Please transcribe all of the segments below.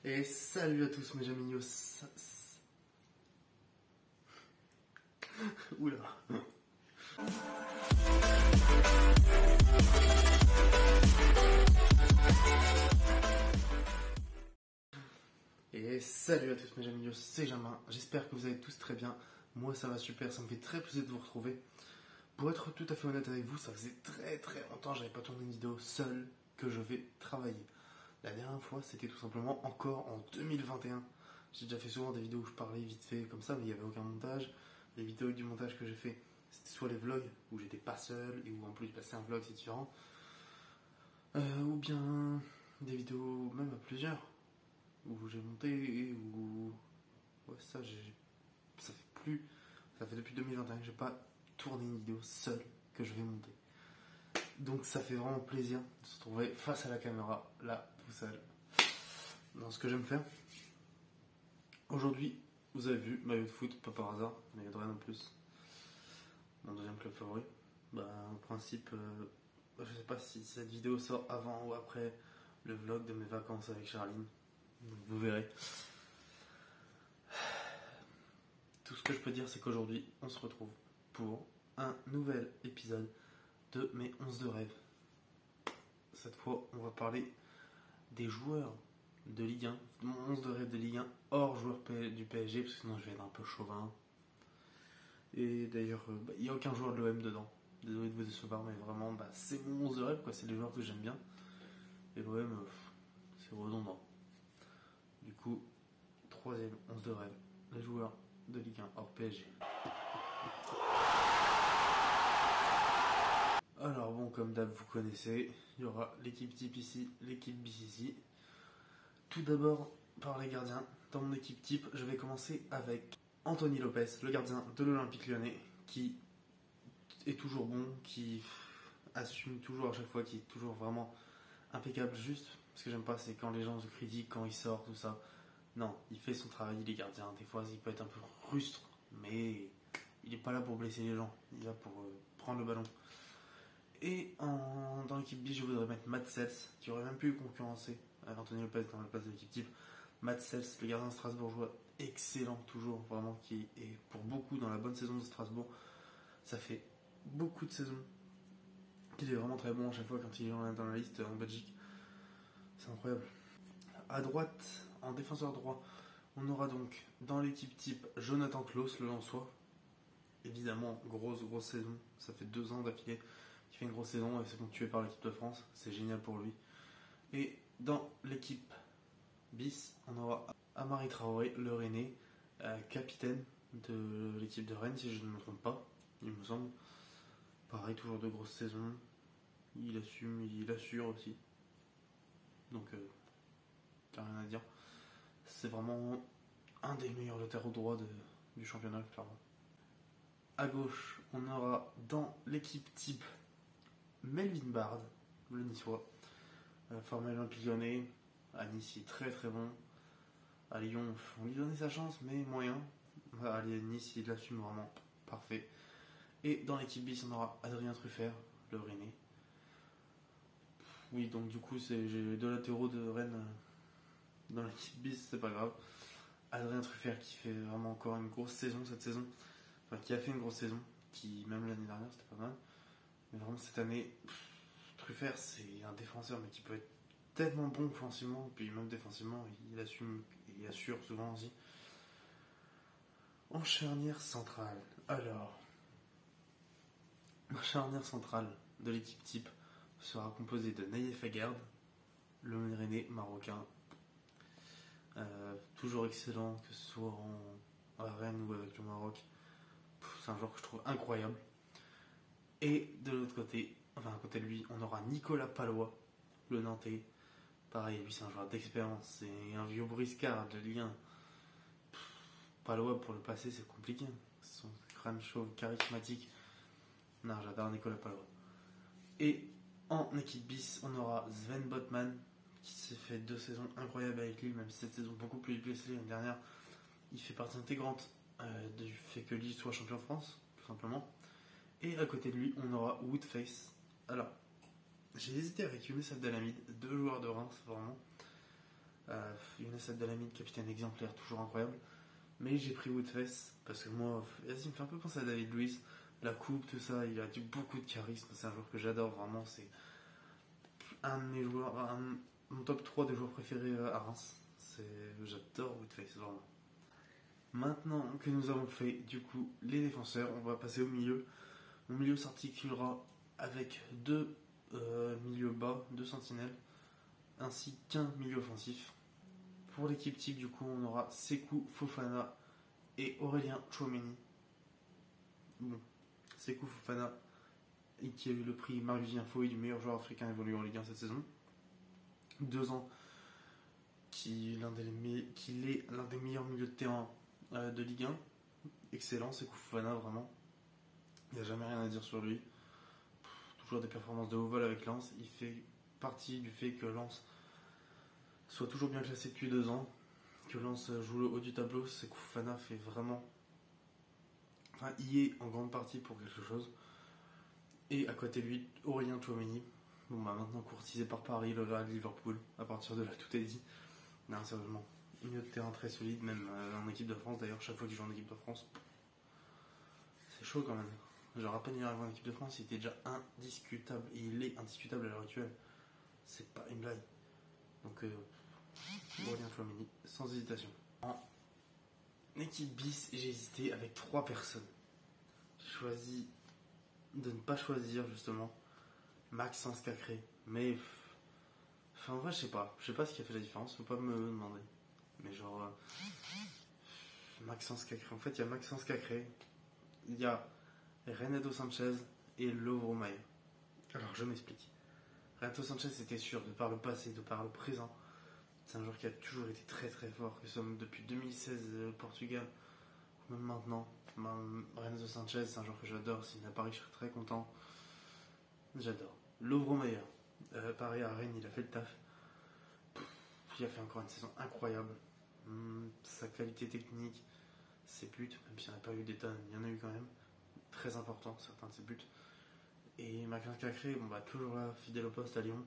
Et salut à tous mes amis. Oula. Et salut à tous mes amis, c'est Jamin. J'espère que vous allez tous très bien. Moi ça va super, ça me fait très plaisir de vous retrouver. Pour être tout à fait honnête avec vous, ça faisait très longtemps que j'avais pas tourné une vidéo seule que je vais travailler. La dernière fois, c'était tout simplement encore en 2021. J'ai déjà fait souvent des vidéos où je parlais vite fait comme ça, mais il n'y avait aucun montage. Les vidéos du montage que j'ai fait, c'était soit les vlogs où j'étais pas seul et où en plus passer un vlog c'est différent, ou bien des vidéos même à plusieurs où j'ai monté et où ouais ça fait depuis 2021 que j'ai pas tourné une vidéo seule que je vais monter. Donc ça fait vraiment plaisir de se trouver face à la caméra, là, tout seul, dans ce que j'aime faire. Aujourd'hui, vous avez vu, maillot de foot, pas par hasard, maillot de Rennes en plus. Mon deuxième club favori. En principe, je sais pas si cette vidéo sort avant ou après le vlog de mes vacances avec Charline. Donc vous verrez. Tout ce que je peux dire, c'est qu'aujourd'hui, on se retrouve pour un nouvel épisode de mes 11 de rêve. Cette fois, on va parler des joueurs de Ligue 1, mon 11 de rêve de Ligue 1 hors joueur du PSG, parce que sinon je vais être un peu chauvin. Et d'ailleurs, il n'y a aucun joueur de l'OM dedans. Désolé de vous décevoir, mais vraiment, c'est mon 11 de rêve, quoi. C'est les joueurs que j'aime bien. Et l'OM, c'est redondant. Du coup, troisième 11 de rêve, les joueurs de Ligue 1 hors PSG. Alors bon, comme d'hab, vous connaissez, il y aura l'équipe type ici, l'équipe bis ici. Tout d'abord, par les gardiens. Dans mon équipe type, je vais commencer avec Anthony Lopez, le gardien de l'Olympique Lyonnais, qui est toujours bon, qui assume toujours à chaque fois, qui est toujours vraiment impeccable. Juste, ce que j'aime pas, c'est quand les gens se critiquent, quand il sort, tout ça. Non, il fait son travail, il est gardien. Des fois, il peut être un peu rustre, mais il n'est pas là pour blesser les gens. Il est là pour prendre le ballon. Et dans l'équipe B, je voudrais mettre Matt Sels, qui aurait même pu concurrencer Anthony Lopez dans la place de l'équipe type. Matt Sels, le gardien strasbourgeois, excellent toujours, vraiment, qui est pour beaucoup dans la bonne saison de Strasbourg. Ça fait beaucoup de saisons qu'il est vraiment très bon à chaque fois quand il est dans la liste en Belgique. C'est incroyable. À droite, en défenseur droit, on aura donc dans l'équipe type Jonathan Klaus, le Lensois. Évidemment, grosse saison. Ça fait 2 ans d'affilée qu'il fait une grosse saison et c'est bon tué par l'équipe de France. C'est génial pour lui. Et dans l'équipe bis, on aura Amari Traoré, le Rennais, capitaine de l'équipe de Rennes, si je ne me trompe pas, il me semble. Pareil, toujours de grosses saisons. Il assume, il assure aussi. Donc, t'as rien à dire. C'est vraiment un des meilleurs latéraux droits du championnat, clairement. À gauche, on aura dans l'équipe type Melvin Bard, le Niçois. Formé à l'Olympique Lyonnais. À Nice, il est très bon. À Lyon, on lui donnait sa chance, mais moyen. À Nice, il l'assume vraiment. Parfait. Et dans l'équipe bis, on aura Adrien Truffert, le Rennais. Oui, donc du coup, j'ai 2 latéraux de Rennes dans l'équipe bis, c'est pas grave. Adrien Truffert qui fait vraiment encore une grosse saison cette saison. Enfin, qui a fait une grosse saison. Qui, même l'année dernière, c'était pas mal. Mais vraiment, cette année, Truffert, c'est un défenseur, mais qui peut être tellement bon offensivement, puis même défensivement, il assume et il assure souvent aussi. En charnière centrale, alors, ma charnière centrale de l'équipe type sera composée de Naïef Aguerd, le Rennais marocain, toujours excellent, que ce soit à Rennes ou avec le Maroc. C'est un joueur que je trouve incroyable. Et de l'autre côté, enfin à côté de lui, on aura Nicolas Palois, le Nantais. Pareil, lui c'est un joueur d'expérience, c'est un vieux briscard de Ligue 1. Palois pour le passer c'est compliqué. Son crâne chauve charismatique. Non, j'adore Nicolas Palois. Et en équipe bis, on aura Sven Botman, qui s'est fait 2 saisons incroyables avec Lille, même si cette saison beaucoup plus blessée l'année dernière. Il fait partie intégrante du fait que Lille soit champion de France, tout simplement. Et à côté de lui, on aura Woodface. Alors, j'ai hésité avec Younes Abdelhamid, 2 joueurs de Reims, vraiment. Younes Abdelhamid, capitaine exemplaire, toujours incroyable. Mais j'ai pris Woodface parce que moi, vas-y, il me fait un peu penser à David Luiz. La coupe, tout ça, il a beaucoup de charisme. C'est un joueur que j'adore vraiment. C'est un de mes joueurs, mon top 3 de joueurs préférés à Reims. J'adore Woodface, vraiment. Maintenant que nous avons fait du coup les défenseurs, on va passer au milieu. Mon milieu s'articulera avec deux milieux bas, deux sentinelles, ainsi qu'un milieu offensif. Pour l'équipe type, du coup, on aura Sékou Fofana et Aurélien Tchouameni. Bon, Sékou Fofana, qui a eu le prix Marc-Vivien Foé du meilleur joueur africain évolué en Ligue 1 cette saison. 2 ans qu'il est l'un des meilleurs milieux de terrain de Ligue 1. Excellent, Sékou Fofana, vraiment. Il n'y a jamais rien à dire sur lui. Toujours des performances de haut vol avec Lens. Il fait partie du fait que Lens soit toujours bien classé depuis 2 ans, que Lens joue le haut du tableau. Sékou Fofana fait vraiment... Enfin, y est en grande partie pour quelque chose. Et à côté de lui, Aurélien Tchouameni. Bon, bah maintenant courtisé par Paris, le Real, Liverpool. À partir de là, tout est dit. Non, sérieusement. Milieu de terrain très solide, même en équipe de France. D'ailleurs, chaque fois qu'il joue en équipe de France, c'est chaud quand même. Genre, à peine il arrive en équipe de France, il était déjà indiscutable. Et il est indiscutable à l'heure actuelle. C'est pas une blague. Donc, Aurélien Tchouameni, sans hésitation. En équipe bis, j'ai hésité avec 3 personnes. J'ai choisi de ne pas choisir justement Maxence Cacré. Mais enfin, en vrai, je sais pas ce qui a fait la différence, faut pas me demander. Mais genre Maxence Cacré, en fait il y a Maxence Cacré, il y a Renato Sanchez et Lovro Maia. Alors je m'explique. Renato Sanchez, c'était sûr, de par le passé, de par le présent, c'est un joueur qui a toujours été très très fort, que ce soit depuis 2016 au Portugal, ou même maintenant. Renato Sanchez, c'est un joueur que j'adore, s'il n'a pas Paris, je serais très content. J'adore. Lovro Maia, pareil à Rennes, il a fait le taf. Il a fait encore une saison incroyable. Sa qualité technique, ses buts, même s'il n'y en a pas eu des tonnes, il y en a eu quand même. Très important, certains de ses buts. Et Maxence Cacré, bon bah toujours là, fidèle au poste à Lyon.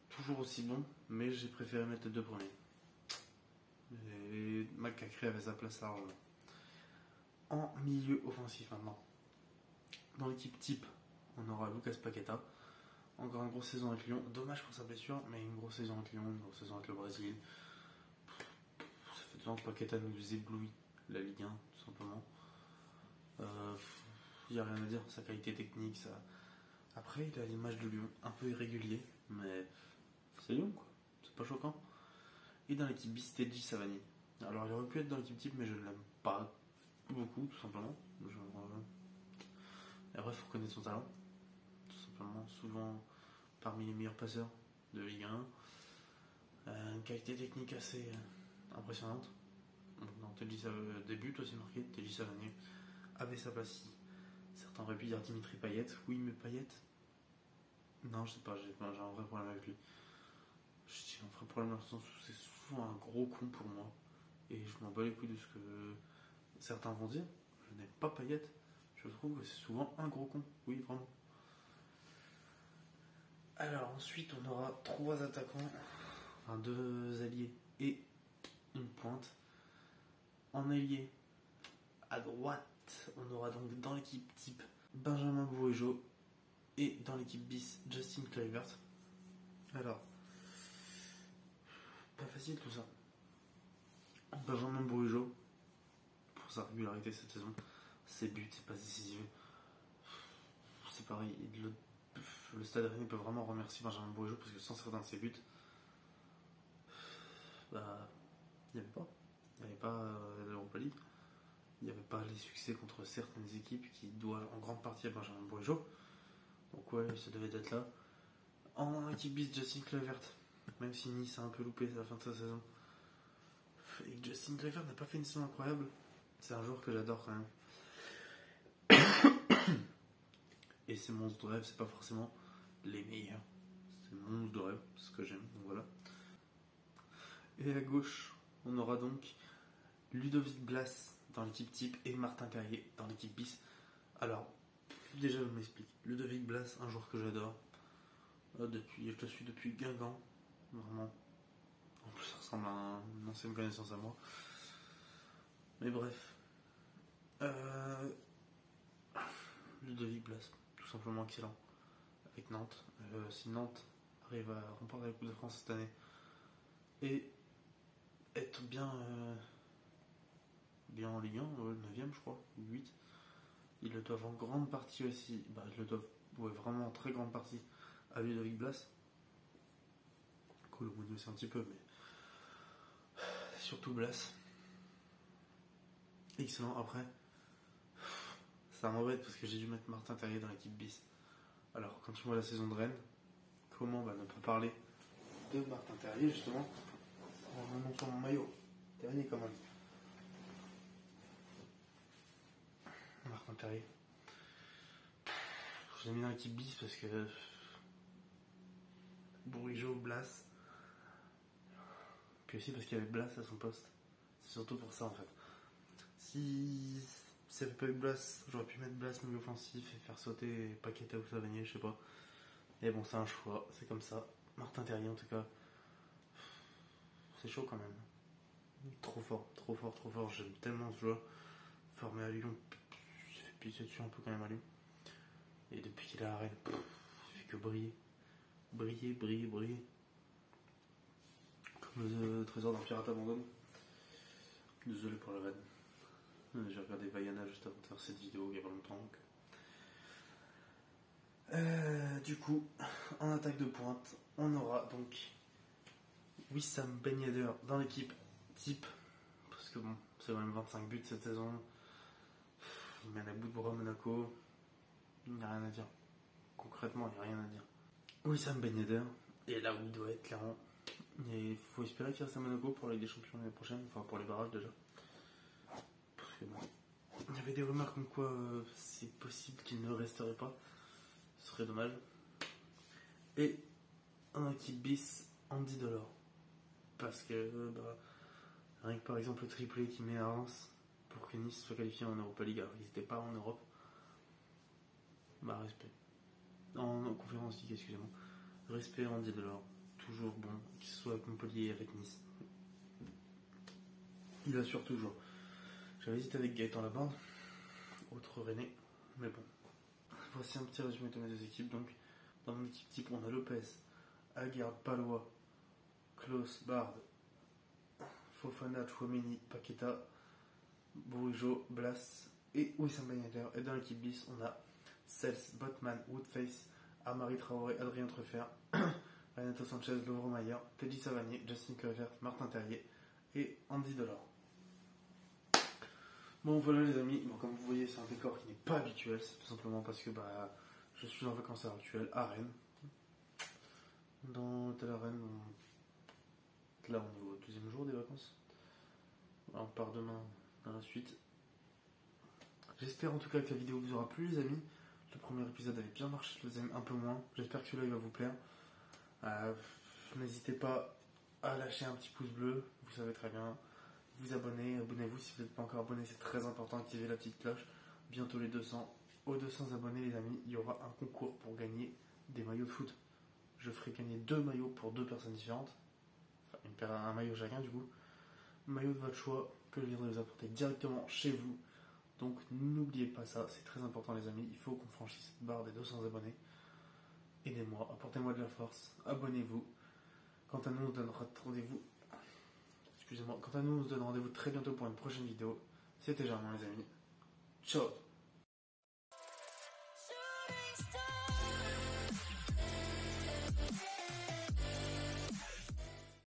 Toujours aussi bon, mais j'ai préféré mettre les 2 premiers. Et Mac Cacré avait sa place largement. En milieu offensif maintenant. Dans l'équipe type, on aura Lucas Paqueta. Encore une grosse saison avec Lyon. Dommage pour sa blessure, mais une grosse saison avec Lyon, une grosse saison avec le Brésil. Ça fait 2 ans que Paqueta nous éblouit la Ligue 1, tout simplement. Il n'y a rien à dire, sa qualité technique, ça. Après, il a l'image de Lyon, un peu irrégulier, mais c'est Lyon quoi, c'est pas choquant. Et dans l'équipe bis, Teddy Savani. Alors il aurait pu être dans l'équipe type, mais je ne l'aime pas beaucoup, tout simplement. Et après, il faut reconnaître son talent. Tout simplement, souvent parmi les meilleurs passeurs de Ligue 1. Une qualité technique assez impressionnante. Dans des buts aussi marqués. Teddy Savani avait sa place ici. Certains auraient pu dire Dimitri Payet. Oui, mais Payet, non, je sais pas, j'ai un vrai problème avec lui. J'ai un vrai problème dans le sens où c'est souvent un gros con pour moi. Et je m'en bats les couilles de ce que certains vont dire. Je n'aime pas Payet. Je trouve que c'est souvent un gros con. Oui, vraiment. Alors ensuite, on aura 3 attaquants, enfin 2 alliés et une pointe. En allié, à droite, on aura donc dans l'équipe type Benjamin Bourigeaud et dans l'équipe bis Justin Kluivert. Alors, pas facile tout ça. Benjamin Bourigeaud, pour sa régularité cette saison, ses buts, ses passes décisives, c'est pareil. Le Stade Rennais peut vraiment remercier Benjamin Bourigeaud parce que sans certains de ses buts, bah, il n'y avait pas. Il n'y avait pas l'Europa League. Il n'y avait pas les succès contre certaines équipes qui doivent en grande partie à Benjamin Bourigeaud. Donc ouais, ça devait être là. En équipe bis, Justin Kluivert. Même si Nice a un peu loupé à la fin de sa saison. Et Justin Kluivert n'a pas fait une saison incroyable. C'est un joueur que j'adore quand même. Et ces monstres de rêve, c'est pas forcément les meilleurs. C'est monstres de rêve, c'est ce que j'aime. Donc voilà. Et à gauche, on aura donc Ludovic Blas dans l'équipe type et Martin Carrier dans l'équipe bis. Alors, déjà je m'explique. Ludovic Blas, un joueur que j'adore. Je le suis depuis Guingamp. Vraiment. En plus, ça ressemble à une ancienne connaissance à moi. Mais bref. Ludovic Blas, tout simplement excellent. Avec Nantes. Si Nantes arrive à remporter la Coupe de France cette année et être bien en Ligue 1, 9ème je crois, 8, ils le doivent en grande partie aussi, ils le doivent vraiment en très grande partie à Ludovic Blas. Colomboigny aussi un petit peu, mais surtout Blas. Excellent. Après, ça m'embête parce que j'ai dû mettre Martin Terrier dans l'équipe bis. Alors, quand tu vois la saison de Rennes, comment ne pas parler de Martin Terrier, justement. Mon nom sur mon maillot. Terrier, quand même. Martin Terrier. Je l'ai mis dans l'équipe bis parce que Bourigeaud, Blas. Puis aussi parce qu'il y avait Blas à son poste. C'est surtout pour ça, en fait. Si ça avait pas eu Blas, j'aurais pu mettre Blas milieu offensif et faire sauter Paqueta ou Savanier, je sais pas. Mais bon, c'est un choix, c'est comme ça. Martin Terrier, en tout cas, c'est chaud quand même. Trop fort, trop fort, trop fort. J'aime tellement ce joueur. Formé à Lyon, il s'est fait pisser dessus un peu quand même à Lyon. Et depuis qu'il est à Rennes, il fait que briller. Briller, briller, briller. Comme le trésor d'un pirate abandonné. Désolé pour la vanne. J'ai regardé Vaiana juste avant de faire cette vidéo il y a pas longtemps. Du coup, en attaque de pointe, on aura donc Wissam Ben Yedder dans l'équipe type. Parce que bon, c'est quand même 25 buts cette saison. Il mène à bout de bras Monaco. Il n'y a rien à dire. Concrètement, il n'y a rien à dire. Wissam Ben Yedder, et là où il doit être clairement. Il faut espérer qu'il reste à Monaco pour la Ligue des Champions l'année prochaine, enfin pour les barrages déjà. Parce que bon, il y avait des rumeurs comme quoi c'est possible qu'il ne resterait pas. Ce serait dommage. Et en équipe bis, Andy Delors. Parce que rien que par exemple le triplé qui met à Reims pour que Nice soit qualifié en Europa League, alors ils n'étaient pas en Europe. Respect. En conférence League, excusez-moi. Respect à Andy Delors. Toujours bon, qu'il soit avec Montpellier et avec Nice. Il assure toujours. J'avais hésité avec Gaëtan Laborde, autre René, mais bon. Voici un petit résumé de mes deux équipes. Donc, dans mon équipe type, on a Lopez, Aguerd, Palois, Klaus, Bard, Fofana, Chouameni, Paqueta, Bourigeaud, Blas et Wissam Ben Yedder. Et dans l'équipe bis, on a Sels, Botman, Woodface, Amari Traoré, Adrien Truffert, Renato Sanchez, Laurent Mayer, Teddy Savanier, Justin Kluivert, Martin Terrier et Andy Delors. Bon voilà les amis, comme vous voyez c'est un décor qui n'est pas habituel, c'est tout simplement parce que je suis en vacances à l'heure actuelle à Rennes. Dans l'hôtel à Rennes, là on est au deuxième jour des vacances. On part demain dans la suite. J'espère en tout cas que la vidéo vous aura plu les amis. Le premier épisode avait bien marché, le deuxième un peu moins. J'espère que celui-là il va vous plaire. N'hésitez pas à lâcher un petit pouce bleu, vous savez très bien. Vous abonner, abonnez-vous si vous n'êtes pas encore abonné, c'est très important, activez la petite cloche. Bientôt les 200. Aux 200 abonnés les amis, il y aura un concours pour gagner des maillots de foot. Je ferai gagner 2 maillots pour 2 personnes différentes. Enfin, un maillot chacun du coup. Maillot de votre choix que je viendrai vous apporter directement chez vous. Donc n'oubliez pas ça, c'est très important les amis, il faut qu'on franchisse cette barre des 200 abonnés. Aidez-moi, apportez-moi de la force, abonnez-vous. Quant à nous, on se donne rendez-vous. Excusez-moi, quant à nous, on se donne rendez-vous très bientôt pour une prochaine vidéo. C'était Germain les amis. Ciao.